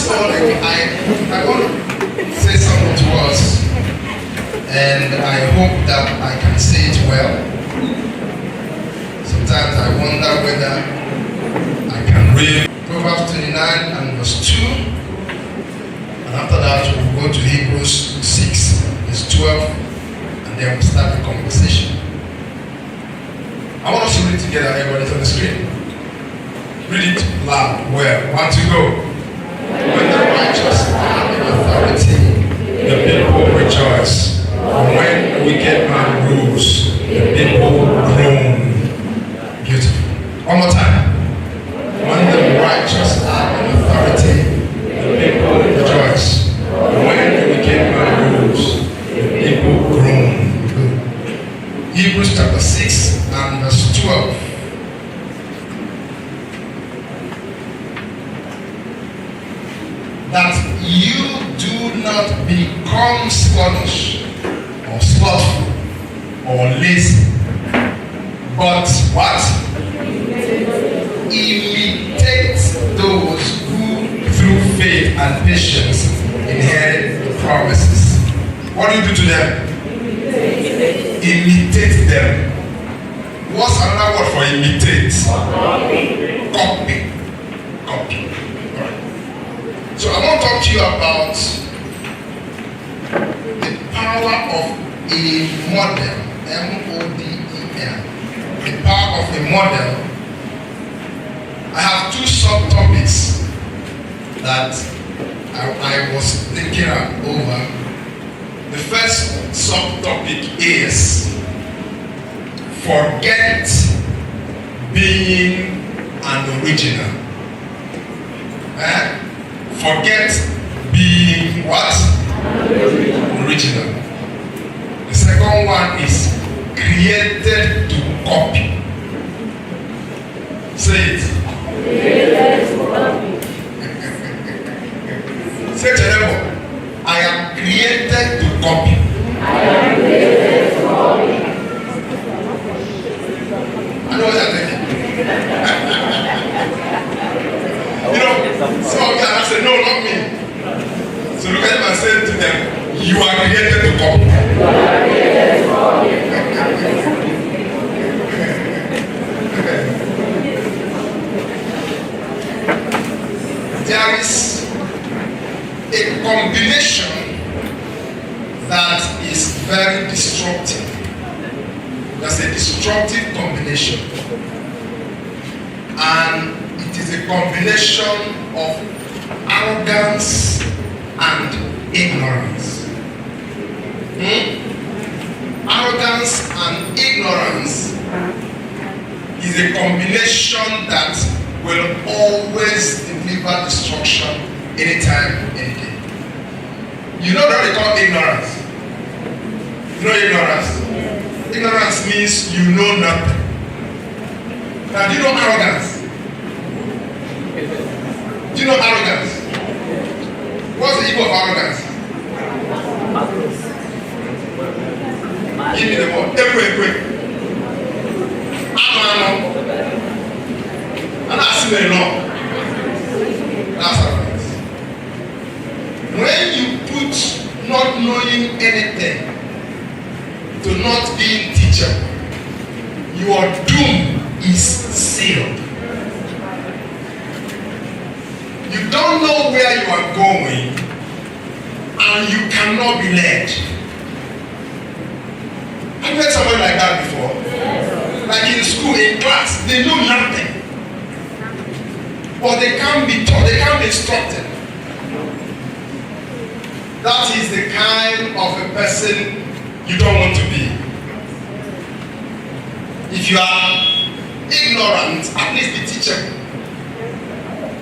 So I want to say something to us, and I hope that I can say it well. Sometimes I wonder whether I can read Proverbs 29 and verse 2, and after that we'll go to Hebrews 6, verse 12, and then we'll start the conversation. I want us to read together, everybody's on the screen. Read it loud. Well, 1 to go. When the righteous are in authority, the people rejoice. When the wicked man rules, the people groan. Beautiful. One more time. When the righteous are in authority, the people rejoice. When the wicked man rules, the people groan. Good. Hebrews chapter 6 and verse 12. That you do not become sluggish or slothful or lazy, but what? Imitate those who through faith and patience inherit the promises. What do you do to them? Imitate them. What's another word for imitate? Copy. Copy. So I want to talk to you about the power of a model, M-O-D-E-L. The power of a model. I have two subtopics that I was thinking over. The first subtopic is forget being an original. Forget being what? Original. The second one is created to copy. Say it. Created to copy. Say to them, I am created to copy. I am created to copy. I know what I'm thinking. Some of you have said, no, not me. So look at them and say to them, you are created to copy. You are created to copy. There is a combination that is very destructive. That's a destructive combination. And it is a combination of arrogance and ignorance. Arrogance and ignorance is a combination that will always deliver destruction anytime, any day. You know what they call ignorance? You know ignorance? Ignorance means you know nothing. Now, do you know arrogance? Do you know arrogance? What's the evil of arrogance? Give me the word. Quick. And I see the law. That's arrogance. When you put not knowing anything to not being teachable, your doom is sealed. You don't know where you are going, and you cannot be led. Have you met somebody like that before? Yes. Like in school, in class, they know nothing. But they can't be taught, they can't be instructed. That is the kind of a person you don't want to be. If you are ignorant, at least be teachable.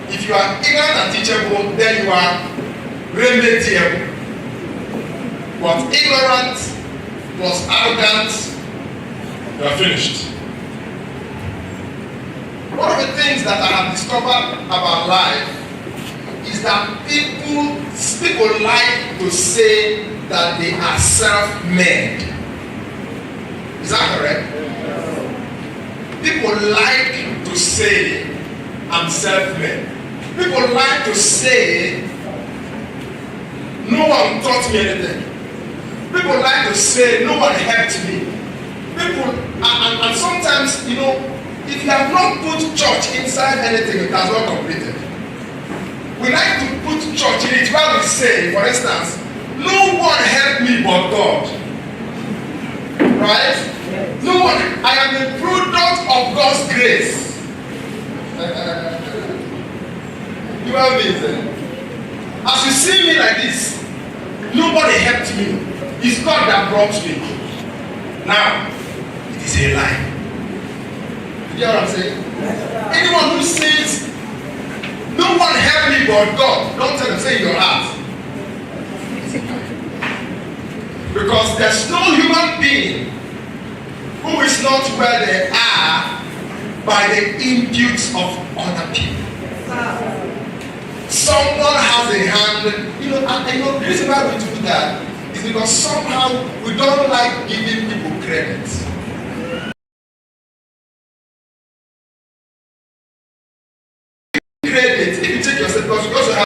If you are ignorant and teachable, then you are remediable. But ignorant plus arrogant, you are finished. One of the things that I have discovered about life is that people like to say that they are self-made. Is that correct? People like to say, I'm self-made. People like to say No one taught me anything. People like to say, no one helped me. People, and sometimes, if you have not put church inside anything, it has not completed. We like to put church in it where we say, for instance, no one helped me but God. Right? No one. I am a product of God's grace. Human beings. As you see me like this, nobody helped me. It's God that brought me. Now, it is a lie. You get what I'm saying? Anyone who says, no one helped me but God, don't tell them, say in your heart. Because there's no human being who is not where they are by the inputs of other people. Someone has a hand, and the reason why we do that is because somehow we don't like giving people credit. Credit, if you take yourself, because you also have.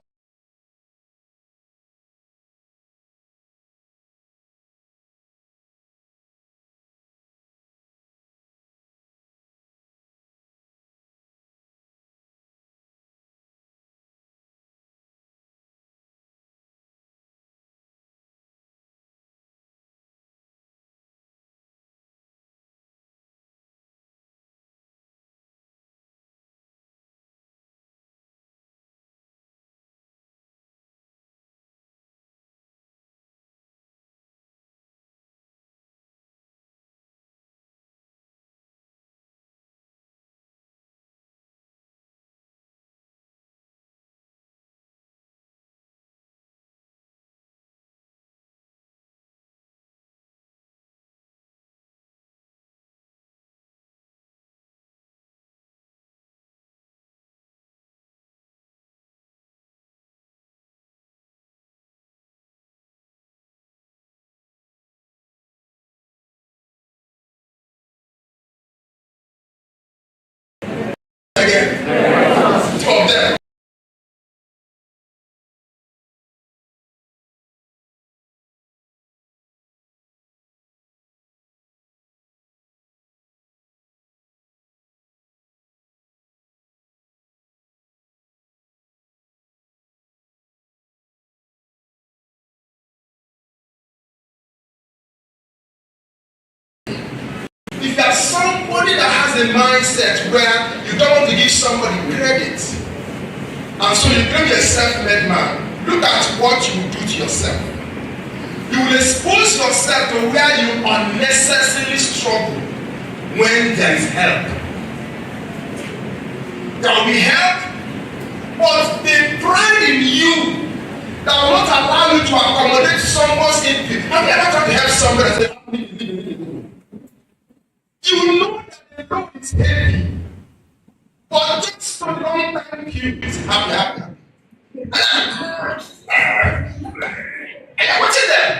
Again, two of them. If there's somebody that has a mindset where you don't want to give somebody credit, and so you claim you're a self-made man, look at what you do to yourself. You will expose yourself to where you unnecessarily struggle when there is help. There will be help, but the pride in you that will not allow you to accommodate someone's input. Have you ever tried to help somebody and say, you know that the road is heavy, but just so long thank you is happy. And you're watching them.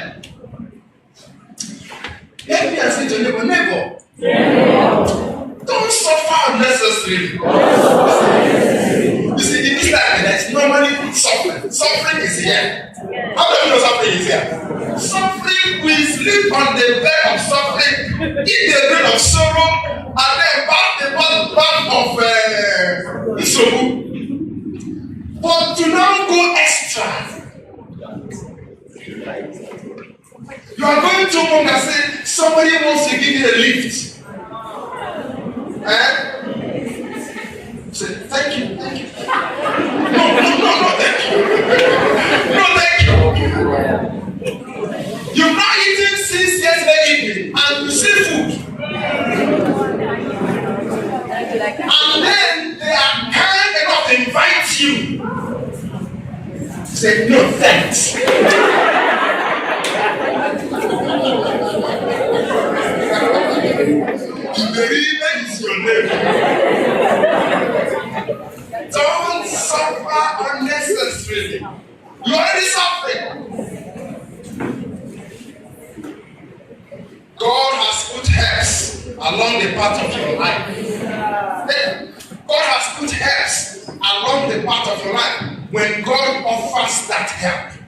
Help me and say to your neighbor, don't suffer unnecessarily. You see, in this life, there's normally suffering. Suffering is here. How do you know suffering is here? Suffering, we sleep on the bed of suffering, eat the bread of sorrow, and then bath the bath of sorrow. But to now go extra, you are going to home and say, somebody wants to give you a lift. Say, thank you. No, thank you. No, thank you. You've not eaten since yesterday evening, and you see food. And then they are kind enough to invite you. Say, no, thanks. The reason is your name. Don't suffer unnecessarily. You're already suffering. God has put helps along the path of your life. God has put helps along the path of your life. When God offers that help,